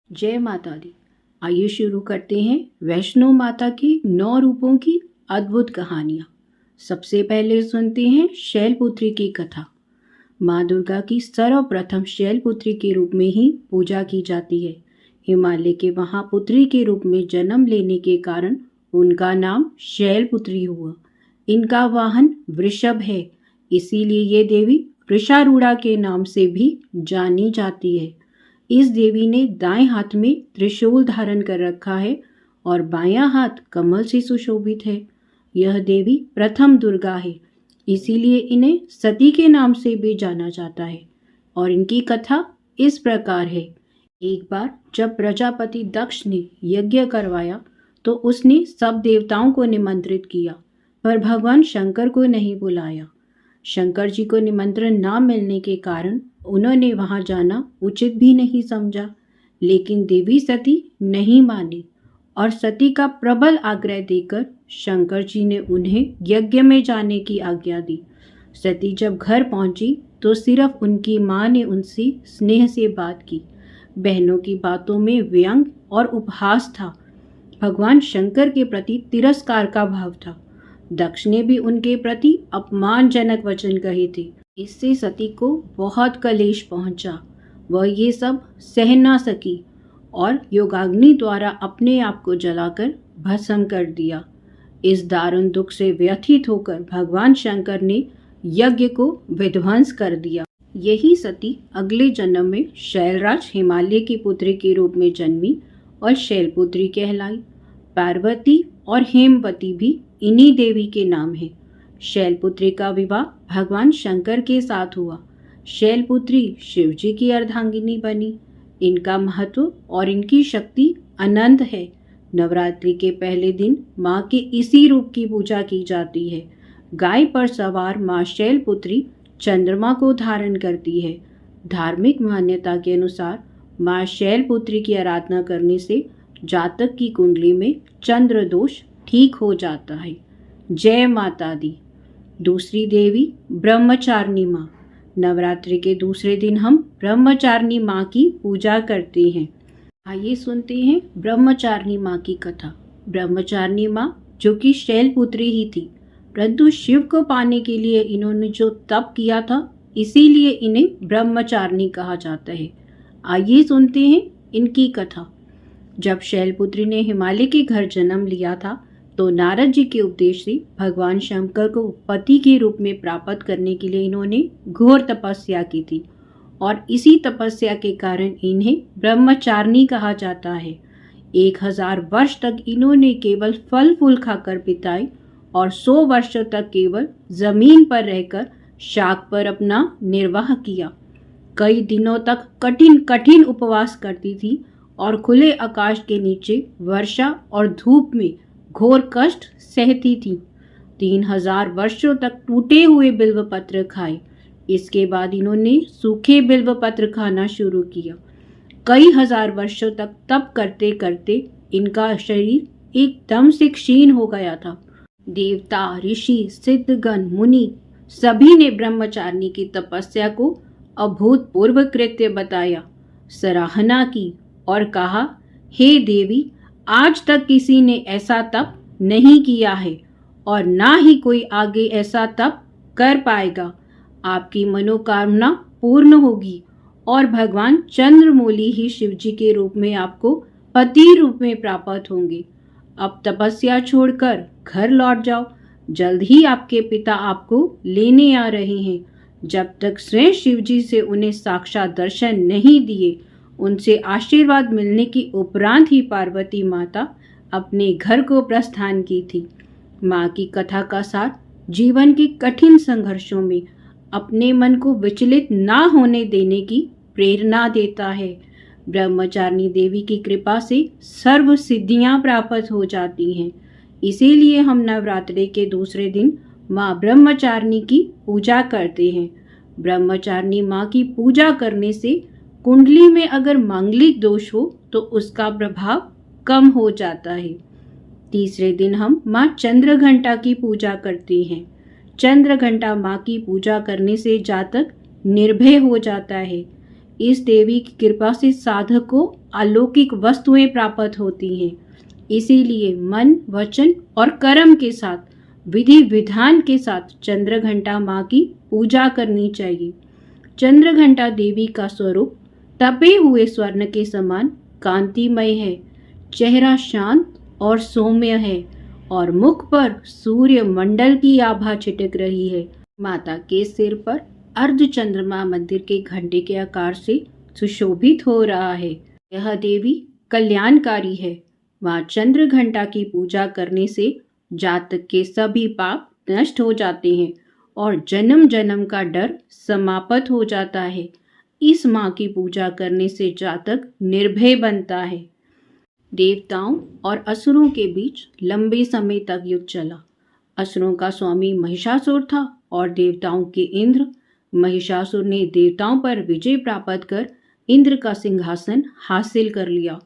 जय माता दी। आइए शुरू करते हैं वैष्णो माता की 9 रूपों की अद्भुत कहानियाँ। सबसे पहले सुनते हैं शैलपुत्री की कथा। माँ दुर्गा की सर्वप्रथम शैलपुत्री के रूप में ही पूजा की जाती है। हिमालय के महापुत्री के रूप में जन्म लेने के कारण उनका नाम शैलपुत्री हुआ। इनका वाहन वृषभ है, इसीलिए ये देवी वृषारूढ़ा के नाम से भी जानी जाती है। इस देवी ने दाएं हाथ में त्रिशूल धारण कर रखा है और बायां हाथ कमल से सुशोभित है। यह देवी प्रथम दुर्गा है, इसीलिए इन्हें सती के नाम से भी जाना जाता है। और इनकी कथा इस प्रकार है। एक बार जब प्रजापति दक्ष ने यज्ञ करवाया तो उसने सब देवताओं को निमंत्रित किया, पर भगवान शंकर को नहीं बुलाया। शंकर जी को निमंत्रण न मिलने के कारण उन्होंने वहां जाना उचित भी नहीं समझा। लेकिन देवी सती नहीं मानी और सती का प्रबल आग्रह देकर शंकर जी ने उन्हें यज्ञ में जाने की आज्ञा दी। सती जब घर पहुंची तो सिर्फ उनकी मां ने उनसे स्नेह से बात की। बहनों की बातों में व्यंग और उपहास था। भगवान शंकर के प्रति तिरस्कार का भाव था। दक्ष ने भी उनके प्रति अपमानजनक वचन कहे थे। इससे सती को बहुत कलेश पहुंचा। वह ये सब सह न सकी और योगाग्नि द्वारा अपने आप को जलाकर भस्म कर दिया। इस दारुण दुख से व्यथित होकर भगवान शंकर ने यज्ञ को विध्वंस कर दिया। यही सती अगले जन्म में शैलराज हिमालय की पुत्री के रूप में जन्मी और शैलपुत्री कहलाई। पार्वती और हेमवती भी इन्हीं देवी के नाम है। शैलपुत्री का विवाह भगवान शंकर के साथ हुआ। शैलपुत्री शिव जी की अर्धांगिनी बनी। इनका महत्व और इनकी शक्ति अनंत है। नवरात्रि के पहले दिन माँ के इसी रूप की पूजा की जाती है। गाय पर सवार माँ शैलपुत्री चंद्रमा को धारण करती है। धार्मिक मान्यता के अनुसार माँ शैलपुत्री की आराधना करने से जातक की कुंडली में चंद्र दोष ठीक हो जाता है। जय माता दी। दूसरी देवी ब्रह्मचारिणी माँ। नवरात्रि के दूसरे दिन हम ब्रह्मचारिणी माँ की पूजा करते हैं। आइए सुनते हैं ब्रह्मचारिणी माँ की कथा। ब्रह्मचारिणी माँ जो कि शैलपुत्री ही थी, परंतु शिव को पाने के लिए इन्होंने जो तप किया था, इसीलिए इन्हें ब्रह्मचारिणी कहा जाता है। आइए सुनते हैं इनकी कथा। जब शैलपुत्री ने हिमालय के घर जन्म लिया था तो नारद जी के उपदेश से भगवान शंकर को पति के रूप में प्राप्त करने के लिए इन्होंने घोर तपस्या की थी और इसी तपस्या के कारण इन्हें ब्रह्मचारिणी कहा जाता है। 1000 वर्ष तक इन्होंने केवल फल फूल खाकर बिताए और 100 वर्षों तक केवल जमीन पर रहकर शाक पर अपना निर्वाह किया। कई दिनों तक कठिन कठिन उपवास करती थी और खुले आकाश के नीचे वर्षा और धूप में घोर कष्ट सहती थी। 3000 वर्षों तक टूटे हुए बिल्व पत्र खाए। इसके बाद इन्होंने सूखे बिल्व पत्र खाना शुरू किया। कई हजार वर्षों तक तप करते करते इनका शरीर एकदम से क्षीण हो गया था। देवता, ऋषि, सिद्धगण, मुनि सभी ने ब्रह्मचारिणी की तपस्या को अभूतपूर्व कृत्य बताया, सराहना की और कहा, हे देवी, आज तक किसी ने ऐसा तप नहीं किया है और ना ही कोई आगे ऐसा तप कर पाएगा। आपकी मनोकामना पूर्ण होगी और भगवान चंद्रमौली ही शिव जी के रूप में आपको पति रूप में प्राप्त होंगे। अब तपस्या छोड़कर घर लौट जाओ। जल्द ही आपके पिता आपको लेने आ रहे हैं। जब तक स्वयं शिव जी से उन्हें साक्षात दर्शन नहीं दिए, उनसे आशीर्वाद मिलने की उपरांत ही पार्वती माता अपने घर को प्रस्थान की थी। माँ की कथा का सार जीवन के कठिन संघर्षों में अपने मन को विचलित ना होने देने की प्रेरणा देता है। ब्रह्मचारिणी देवी की कृपा से सर्व सिद्धियां प्राप्त हो जाती हैं। इसीलिए हम नवरात्रि के दूसरे दिन माँ ब्रह्मचारिणी की पूजा करते हैं। ब्रह्मचारिणी माँ की पूजा करने से कुंडली में अगर मांगलिक दोष हो तो उसका प्रभाव कम हो जाता है। तीसरे दिन हम माँ चंद्रघंटा की पूजा करते हैं। चंद्रघंटा माँ की पूजा करने से जातक निर्भय हो जाता है। इस देवी की कृपा से साधक को अलौकिक वस्तुएं प्राप्त होती हैं। इसीलिए मन, वचन और कर्म के साथ, विधि विधान के साथ चंद्रघंटा माँ की पूजा करनी चाहिए। चंद्रघंटा देवी का स्वरूप तपे हुए स्वर्ण के समान कांतिमय है। चेहरा शांत और सौम्य है और मुख पर सूर्य मंडल की आभा छिटक रही है। माता के सिर पर अर्ध चंद्रमा मंदिर के घंटे के आकार से सुशोभित हो रहा है। यह देवी कल्याणकारी है। माँ चंद्र घंटा की पूजा करने से जातक के सभी पाप नष्ट हो जाते हैं और जन्म जन्म का डर समाप्त हो जाता है। इस माँ की पूजा करने से जातक निर्भय बनता है। देवताओं और असुरों के बीच लंबे समय तक युद्ध चला। असुरों का स्वामी महिषासुर था और देवताओं के इंद्र। महिषासुर ने देवताओं पर विजय प्राप्त कर इंद्र का सिंहासन हासिल कर लिया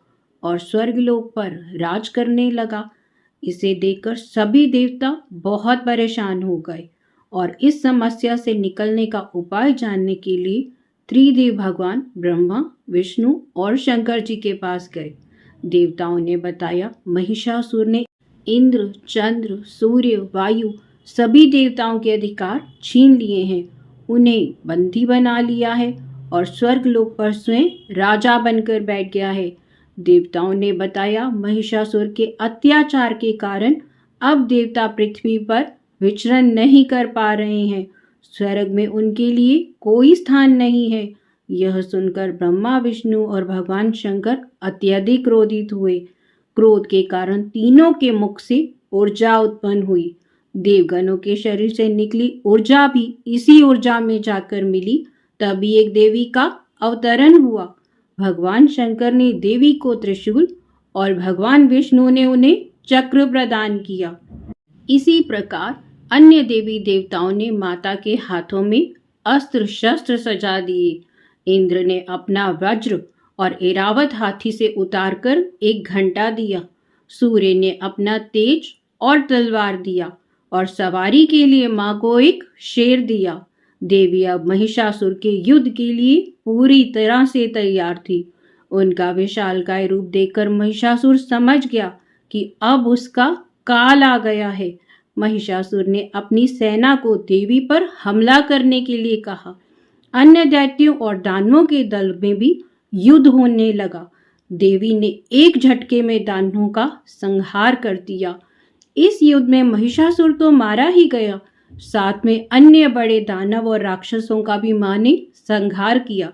और स्वर्गलोक पर राज करने लगा। इसे देखकर सभी देवता बहुत परेशान हो गए और इस समस्या से निकलने का उपाय जानने के लिए त्रिदेव भगवान ब्रह्मा, विष्णु और शंकर जी के पास गए। देवताओं ने बताया, महिषासुर ने इंद्र, चंद्र, सूर्य, वायु सभी देवताओं के अधिकार छीन लिए हैं, उन्हें बंदी बना लिया है और स्वर्गलोक पर स्वयं राजा बनकर बैठ गया है। देवताओं ने बताया, महिषासुर के अत्याचार के कारण अब देवता पृथ्वी पर विचरण नहीं कर पा रहे हैं। स्वर्ग में उनके लिए कोई स्थान नहीं है। यह सुनकर ब्रह्मा, विष्णु और भगवान शंकर अत्यधिक क्रोधित हुए। क्रोध के कारण तीनों के मुख से ऊर्जा उत्पन्न हुई। देवगणों के शरीर से निकली ऊर्जा भी इसी ऊर्जा में जाकर मिली। तभी एक देवी का अवतरण हुआ। भगवान शंकर ने देवी को त्रिशूल और भगवान विष्णु ने उन्हें चक्र प्रदान किया। इसी प्रकार अन्य देवी देवताओं ने माता के हाथों में अस्त्र शस्त्र सजा दिए। इंद्र ने अपना वज्र और ऐरावत हाथी से उतारकर एक घंटा दिया। सूर्य ने अपना तेज और तलवार दिया और सवारी के लिए माँ को एक शेर दिया। देवी अब महिषासुर के युद्ध के लिए पूरी तरह से तैयार थी। उनका विशालकाय रूप देखकर महिषासुर समझ गया कि अब उसका काल आ गया है। महिषासुर ने अपनी सेना को देवी पर हमला करने के लिए कहा। अन्य दैत्यों और दानवों के दल में भी युद्ध होने लगा। देवी ने एक झटके में दानवों का संहार कर दिया। इस युद्ध में महिषासुर तो मारा ही गया, साथ में अन्य बड़े दानव और राक्षसों का भी मां ने संहार किया।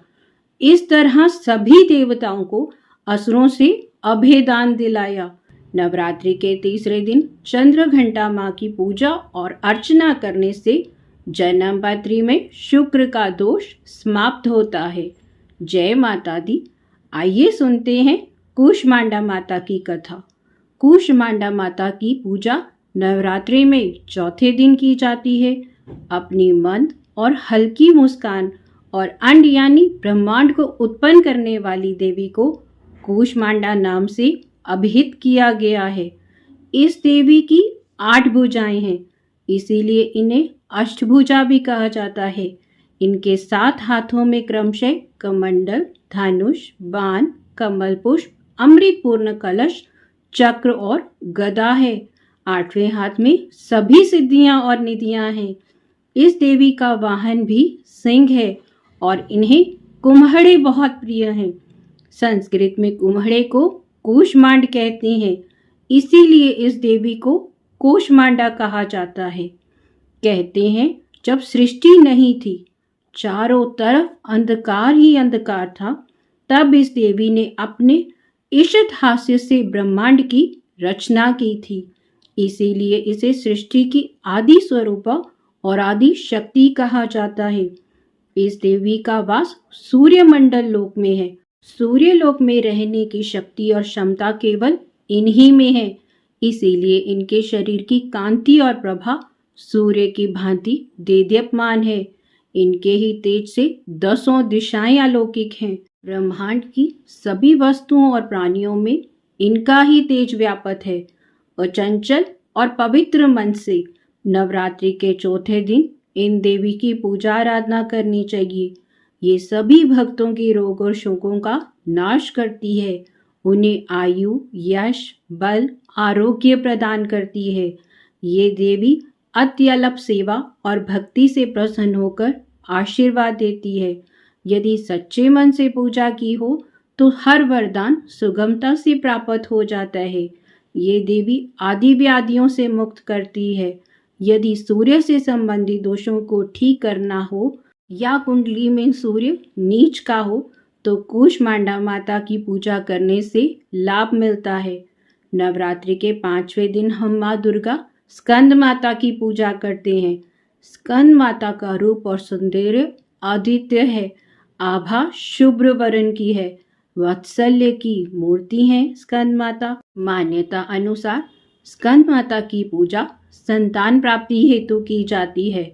इस तरह सभी देवताओं को असुरों से अभेदान दिलाया। नवरात्रि के तीसरे दिन चंद्रघंटा माँ की पूजा और अर्चना करने से जन्म पत्री में शुक्र का दोष समाप्त होता है। जय माता दी। आइए सुनते हैं कूष्मांडा माता की कथा। कूष्मांडा माता की पूजा नवरात्रि में चौथे दिन की जाती है। अपनी मंद और हल्की मुस्कान और अंड यानी ब्रह्मांड को उत्पन्न करने वाली देवी को कूष्मांडा नाम से अभिहित किया गया है। इस देवी की 8 भुजाएं हैं, इसीलिए इन्हें अष्टभुजा भी कहा जाता है। इनके 7 हाथों में क्रमशः कमंडल, धनुष, बाण, कमल पुष्प, अमृतपूर्ण कलश, चक्र और गदा है। 8वें हाथ में सभी सिद्धियां और निधियां हैं। इस देवी का वाहन भी सिंह है और इन्हें कुम्हड़े बहुत प्रिय हैं। संस्कृत में कुम्हड़े को कूष्मांड कहते हैं, इसीलिए इस देवी को कूष्मांडा कहा जाता है। कहते हैं जब सृष्टि नहीं थी, चारों तरफ अंधकार ही अंधकार था, तब इस देवी ने अपने ईशत हास्य से ब्रह्मांड की रचना की थी। इसीलिए इसे सृष्टि की आदि स्वरूपा और आदि शक्ति कहा जाता है। इस देवी का वास सूर्यमंडल लोक में है। सूर्य लोक में रहने की शक्ति और क्षमता केवल इन्हीं में है। इसीलिए इनके शरीर की कांति और प्रभा सूर्य की भांति देदीप्यमान है। इनके ही तेज से 10 दिशाएं अलौकिक हैं। ब्रह्मांड की सभी वस्तुओं और प्राणियों में इनका ही तेज व्यापक है। अचंचल और पवित्र मन से नवरात्रि के चौथे दिन इन देवी की पूजा आराधना करनी चाहिए। ये सभी भक्तों के रोग और शोकों का नाश करती है, उन्हें आयु, यश, बल, आरोग्य प्रदान करती है। ये देवी अत्यल्प सेवा और भक्ति से प्रसन्न होकर आशीर्वाद देती है। यदि सच्चे मन से पूजा की हो तो हर वरदान सुगमता से प्राप्त हो जाता है। ये देवी आदि व्याधियों से मुक्त करती है। यदि सूर्य से संबंधित दोषों को ठीक करना हो या कुंडली में सूर्य नीच का हो तो कूष्मांडा माता की पूजा करने से लाभ मिलता है। नवरात्रि के 5वें दिन हम माँ दुर्गा स्कंद माता की पूजा करते हैं। स्कंद माता का रूप और सौंदर्य आदित्य है। आभा शुभ्र वर्ण की है। वात्सल्य की मूर्ति है स्कंद माता। मान्यता अनुसार स्कंद माता की पूजा संतान प्राप्ति हेतु की जाती है।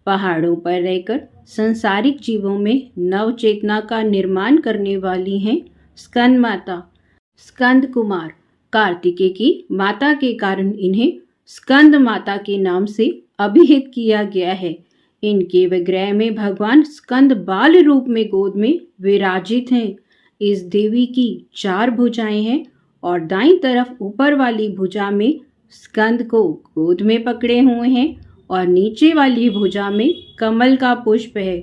पहाड़ों पर रहकर संसारिक जीवों में नव चेतना का निर्माण करने वाली हैं स्कंद माता। स्कंद कुमार कार्तिकेय की माता के कारण इन्हें स्कंद माता के नाम से अभिहित किया गया है। इनके विग्रह में भगवान स्कंद बाल रूप में गोद में विराजित हैं। इस देवी की 4 भुजाएं हैं और दाईं तरफ ऊपर वाली भुजा में स्कंद को गोद में पकड़े हुए हैं और नीचे वाली भुजा में कमल का पुष्प है।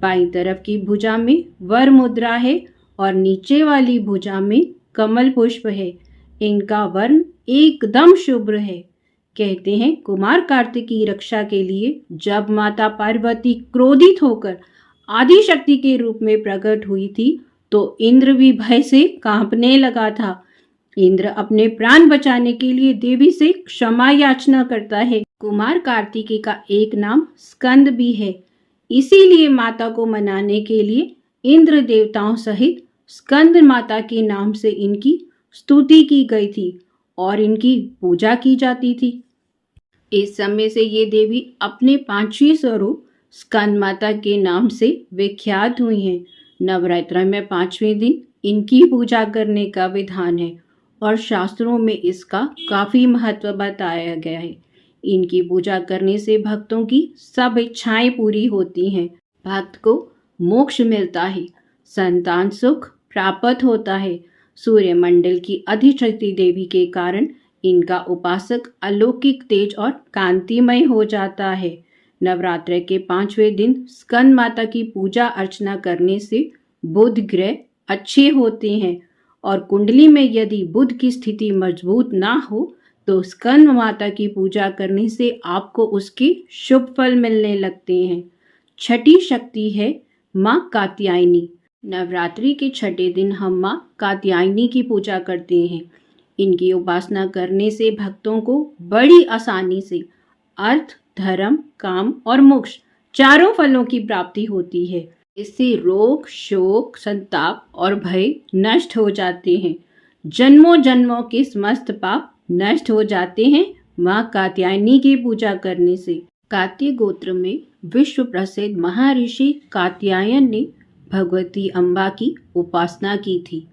बाईं तरफ की भुजा में वर मुद्रा है और नीचे वाली भुजा में कमल पुष्प है। इनका वर्ण एकदम शुभ्र है। कहते हैं कुमार कार्तिक की रक्षा के लिए जब माता पार्वती क्रोधित होकर आदि शक्ति के रूप में प्रकट हुई थी तो इंद्र भी भय से कांपने लगा था। इंद्र अपने प्राण बचाने के लिए देवी से क्षमा याचना करता है। कुमार कार्तिकेय का एक नाम स्कंद भी है। इसीलिए माता को मनाने के लिए इंद्र देवताओं सहित स्कंद माता के नाम से इनकी स्तुति की गई थी और इनकी पूजा की जाती थी। इस समय से ये देवी अपने 5वें स्वरूप स्कंद माता के नाम से विख्यात हुई हैं। नवरात्र में 5वें दिन इनकी पूजा करने का विधान है और शास्त्रों में इसका काफी महत्व बताया गया है। इनकी पूजा करने से भक्तों की सब इच्छाएं पूरी होती हैं। भक्त को मोक्ष मिलता है, संतान सुख प्राप्त होता है। सूर्य मंडल की अधिष्ठात्री देवी के कारण इनका उपासक अलौकिक तेज और कांतिमय हो जाता है। नवरात्र के 5वें दिन स्कंद माता की पूजा अर्चना करने से बुध ग्रह अच्छे होते हैं और कुंडली में यदि बुध की स्थिति मजबूत ना हो तो स्कंद माता की पूजा करने से आपको उसके शुभ फल मिलने लगते हैं। छठी शक्ति है माँ कात्यायनी। नवरात्रि के 6ठे दिन हम माँ कात्यायनी की पूजा करते हैं। इनकी उपासना करने से भक्तों को बड़ी आसानी से अर्थ, धर्म, काम और मोक्ष 4 फलों की प्राप्ति होती है। इससे रोग, शोक, संताप और भय नष्ट हो जाते हैं। जन्मों जन्मों के समस्त पाप नष्ट हो जाते हैं माँ कात्यायनी की पूजा करने से। कात्य गोत्र में विश्व प्रसिद्ध महर्षि कात्यायन ने भगवती अम्बा की उपासना की थी।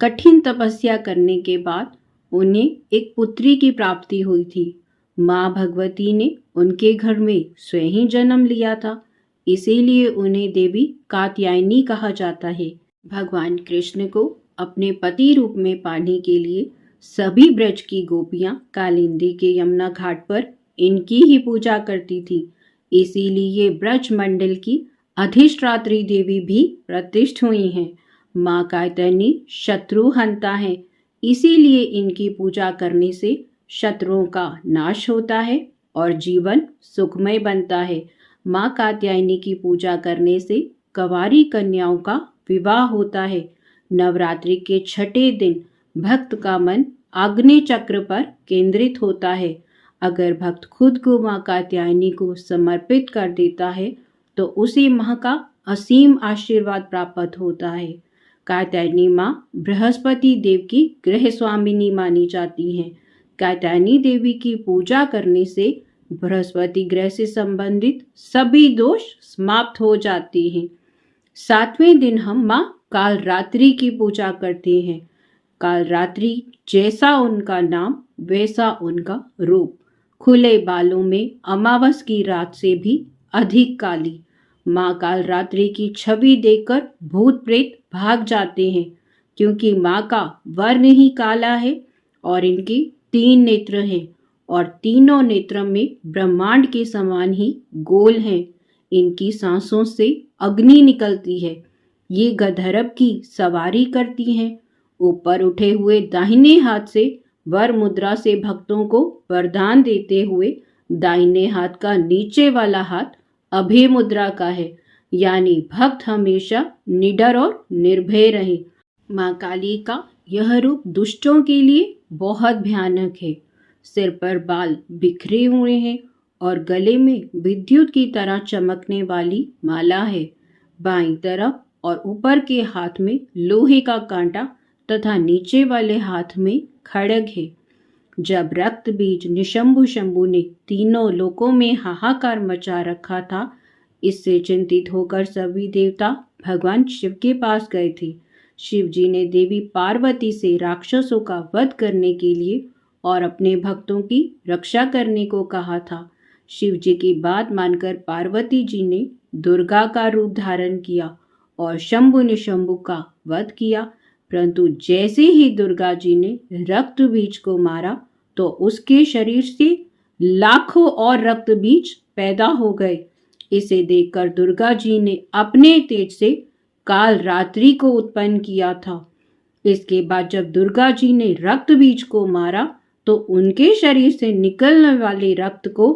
कठिन तपस्या करने के बाद उन्हें एक पुत्री की प्राप्ति हुई थी। माँ भगवती ने उनके घर में स्वयं ही जन्म लिया था, इसीलिए उन्हें देवी कात्यायनी कहा जाता है। भगवान कृष्ण को अपने पति रूप में पाने के लिए सभी ब्रज की गोपियां कालिंदी के यमुना घाट पर इनकी ही पूजा करती थी। इसीलिए ब्रज मंडल की अधिष्ठात्री देवी भी प्रतिष्ठित हुई हैं। माँ कात्यायनी शत्रु हंता है, इसीलिए इनकी पूजा करने से शत्रुओं का नाश होता है और जीवन सुखमय बनता है। माँ कात्यायनी की पूजा करने से कंवारी कन्याओं का विवाह होता है। नवरात्रि के 6ठे दिन भक्त का मन आग्नेय चक्र पर केंद्रित होता है। अगर भक्त खुद को माँ कात्यायनी को समर्पित कर देता है तो उसे माँ का असीम आशीर्वाद प्राप्त होता है। कात्यायनी माँ बृहस्पति देव की गृह स्वामिनी मानी जाती हैं। कात्यायनी देवी की पूजा करने से बृहस्पति ग्रह से संबंधित सभी दोष समाप्त हो जाते हैं। 7वें दिन हम माँ कालरात्रि की पूजा करते हैं। कालरात्रि जैसा उनका नाम वैसा उनका रूप। खुले बालों में अमावस की रात से भी अधिक काली। माँ कालरात्रि की छवि देखकर भूत प्रेत भाग जाते हैं, क्योंकि माँ का वर्ण ही काला है और इनके 3 नेत्र हैं और तीनों नेत्र में ब्रह्मांड के समान ही गोल हैं। इनकी सांसों से अग्नि निकलती है। ये गंधर्व की सवारी करती हैं। ऊपर उठे हुए दाहिने हाथ से वर मुद्रा से भक्तों को वरदान देते हुए दाहिने हाथ का नीचे वाला हाथ अभय मुद्रा का है, यानी भक्त हमेशा निडर और निर्भय रहे। माँ काली का यह रूप दुष्टों के लिए बहुत भयानक है। सिर पर बाल बिखरे हुए हैं और गले में विद्युत की तरह चमकने वाली माला है। बाईं तरफ और ऊपर के हाथ में लोहे का कांटा तथा नीचे वाले हाथ में खड्ग है। जब रक्त बीज निशंभु शंभु ने तीनों लोकों में हाहाकार मचा रखा था, इससे चिंतित होकर सभी देवता भगवान शिव के पास गए थे। शिव जी ने देवी पार्वती से राक्षसों का वध करने के लिए और अपने भक्तों की रक्षा करने को कहा था। शिव जी की बात मानकर पार्वती जी ने दुर्गा का रूप धारण किया और शंभु निशंभु का वध किया। परंतु जैसे ही दुर्गा जी ने रक्त बीज को मारा तो उसके शरीर से लाखों और रक्त बीज पैदा हो गए। इसे देखकर दुर्गा जी ने अपने तेज से काल रात्रि को उत्पन्न किया था। इसके बाद जब दुर्गा जी ने रक्त बीज को मारा तो उनके शरीर से निकलने वाले रक्त को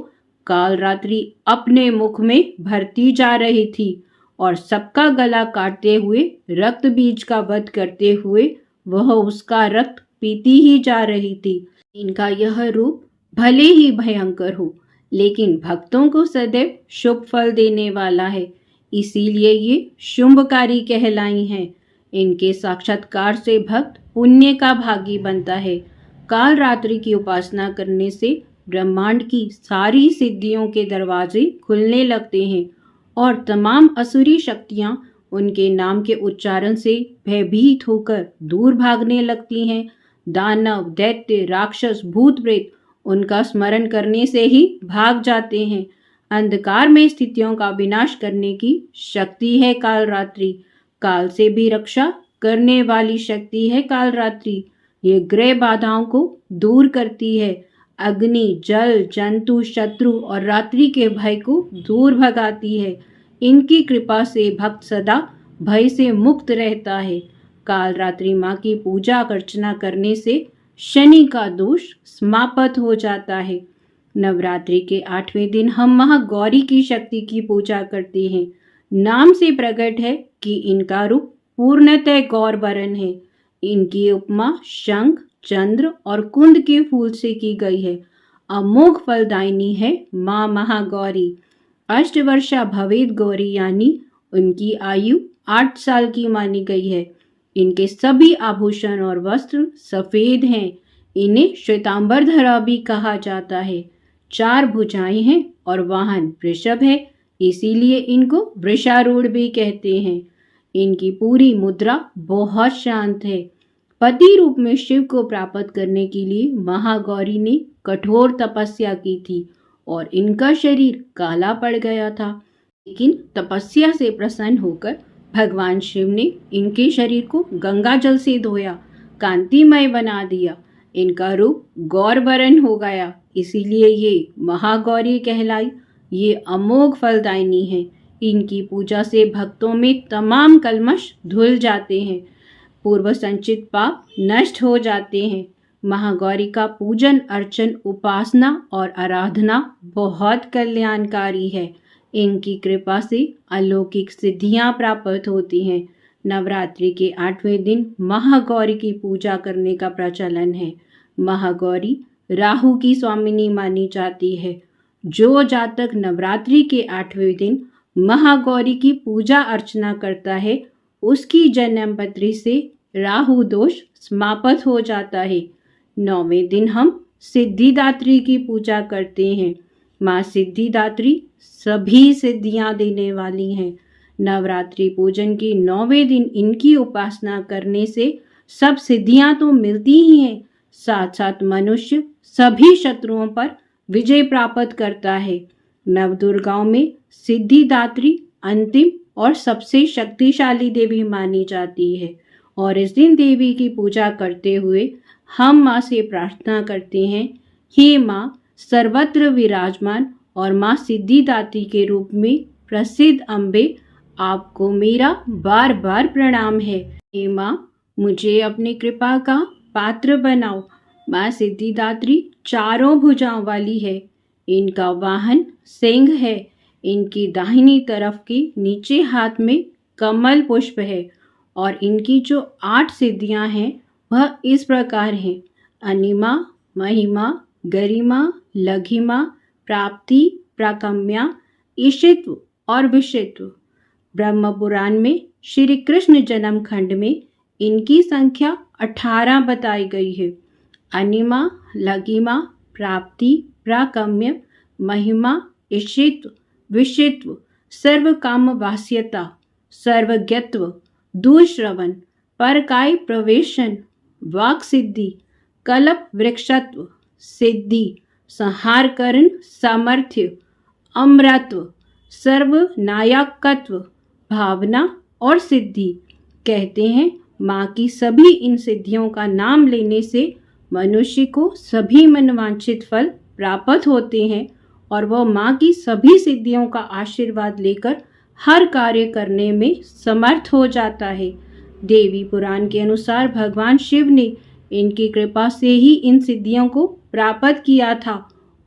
काल रात्रि अपने मुख में भरती जा रही थी और सबका गला काटते हुए रक्त बीज का वध करते हुए वह उसका रक्त पीती ही जा रही थी। इनका यह रूप भले ही भयंकर हो, लेकिन भक्तों को सदैव शुभ फल देने वाला है, इसीलिए ये शुंभकारी कहलाई हैं। इनके साक्षात्कार से भक्त पुण्य का भागी बनता है। काल रात्रि की उपासना करने से ब्रह्मांड की सारी सिद्धियों के दरवाजे खुलने लगते हैं और तमाम असुरी शक्तियां उनके नाम के उच्चारण से भयभीत होकर दूर भागने लगती हैं। दानव, दैत्य, राक्षस, भूत प्रेत उनका स्मरण करने से ही भाग जाते हैं। अंधकार में स्थितियों का विनाश करने की शक्ति है काल रात्रि। काल से भी रक्षा करने वाली शक्ति है काल रात्रि। ये ग्रह बाधाओं को दूर करती है। अग्नि, जल, जंतु, शत्रु और रात्रि के भय को दूर भगाती है। इनकी कृपा से भक्त सदा भय से मुक्त रहता है। काल रात्रि माँ की पूजा अर्चना करने से शनि का दोष समाप्त हो जाता है। नवरात्रि के 8वें दिन हम महागौरी की शक्ति की पूजा करते हैं। नाम से प्रकट है कि इनका रूप पूर्णतः गौर वरण है। इनकी उपमा शंख, चंद्र और कुंद के फूल से की गई है। अमोघ फलदायिनी है माँ महागौरी। अष्टवर्षा भवेद गौरी, यानी उनकी आयु 8 साल की मानी गई है। इनके सभी आभूषण और वस्त्र सफेद हैं। इन्हें श्वेतांबरधरा भी कहा जाता है। 4 भुजाएं हैं और वाहन वृषभ है, इसीलिए इनको वृषारूढ़ भी कहते हैं। इनकी पूरी मुद्रा बहुत शांत है। पति रूप में शिव को प्राप्त करने के लिए महागौरी ने कठोर तपस्या की थी और इनका शरीर काला पड़ गया था, लेकिन तपस्या से प्रसन्न होकर भगवान शिव ने इनके शरीर को गंगा जल से धोया, कांतिमय बना दिया। इनका रूप गौर वरण हो गया, इसीलिए ये महागौरी कहलाई। ये अमोघ फलदायिनी है। इनकी पूजा से भक्तों में तमाम कलमश धुल जाते हैं, पूर्व संचित पाप नष्ट हो जाते हैं। महागौरी का पूजन, अर्चन, उपासना और आराधना बहुत कल्याणकारी है। इनकी कृपा से अलौकिक सिद्धियां प्राप्त होती हैं। नवरात्रि के 8वें दिन महागौरी की पूजा करने का प्रचलन है। महागौरी राहु की स्वामिनी मानी जाती है। जो जातक नवरात्रि के 8वें दिन महागौरी की पूजा अर्चना करता है, उसकी जन्म पत्री से राहु दोष समाप्त हो जाता है। 9वें दिन हम सिद्धिदात्री की पूजा करते हैं। माँ सिद्धिदात्री सभी सिद्धियां देने वाली हैं। नवरात्रि पूजन के 9वें दिन इनकी उपासना करने से सब सिद्धियां तो मिलती ही हैं, साथ साथ मनुष्य सभी शत्रुओं पर विजय प्राप्त करता है। नवदुर्गाओं में सिद्धिदात्री अंतिम और सबसे शक्तिशाली देवी मानी जाती है। और इस दिन देवी की पूजा करते हुए हम माँ से प्रार्थना करते हैं, हे माँ सर्वत्र विराजमान और माँ सिद्धिदात्री के रूप में प्रसिद्ध अम्बे, आपको मेरा बार बार प्रणाम है। हे माँ मुझे अपनी कृपा का पात्र बनाओ। माँ सिद्धिदात्री चारों भुजाओं वाली है। इनका वाहन सिंह है। इनकी दाहिनी तरफ के नीचे हाथ में कमल पुष्प है और इनकी जो 8 सिद्धियां हैं वह इस प्रकार हैं: अनिमा, महिमा, गरिमा, लघिमा, प्राप्ति, प्राकम्या, ईशित्व और विशित्व। ब्रह्म पुराण में श्री कृष्ण जन्म खंड में इनकी संख्या 18 बताई गई है। अनिमा, लघिमा, प्राप्ति, प्राकम्य, महिमा, ईशित्व, विशित्व, सर्व काम वास्यता, सर्वज्ञत्व, दूरश्रवण, परकाय प्रवेशन, वाक सिद्धि, कल्प वृक्षत्व, सिद्धि, संहारकरण सामर्थ्य, अमरत्व, सर्वनायकत्व, भावना और सिद्धि। कहते हैं माँ की सभी इन सिद्धियों का नाम लेने से मनुष्य को सभी मनवांछित फल प्राप्त होते हैं और वह माँ की सभी सिद्धियों का आशीर्वाद लेकर हर कार्य करने में समर्थ हो जाता है। देवी पुराण के अनुसार भगवान शिव ने इनकी कृपा से ही इन सिद्धियों को प्राप्त किया था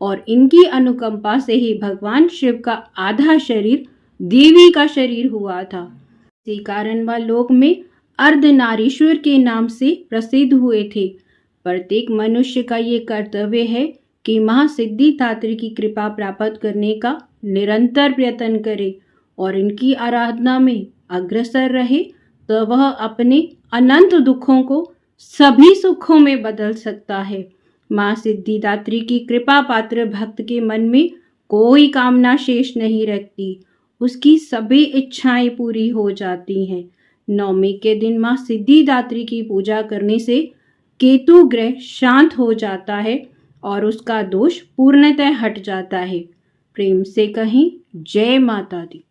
और इनकी अनुकंपा से ही भगवान शिव का आधा शरीर देवी का शरीर हुआ था। इसी कारण वह लोक में अर्धनारीश्वर के नाम से प्रसिद्ध हुए थे। प्रत्येक मनुष्य का ये कर्तव्य है कि माँ सिद्धिदात्री की कृपा प्राप्त करने का निरंतर प्रयत्न करे और इनकी आराधना में अग्रसर रहे, तो वह अपने अनंत दुखों को सभी सुखों में बदल सकता है। माँ सिद्धिदात्री की कृपा पात्र भक्त के मन में कोई कामना शेष नहीं रखती, उसकी सभी इच्छाएं पूरी हो जाती हैं। नवमी के दिन माँ सिद्धिदात्री की पूजा करने से केतु ग्रह शांत हो जाता है और उसका दोष पूर्णतः हट जाता है। प्रेम से कहें जय माता दी।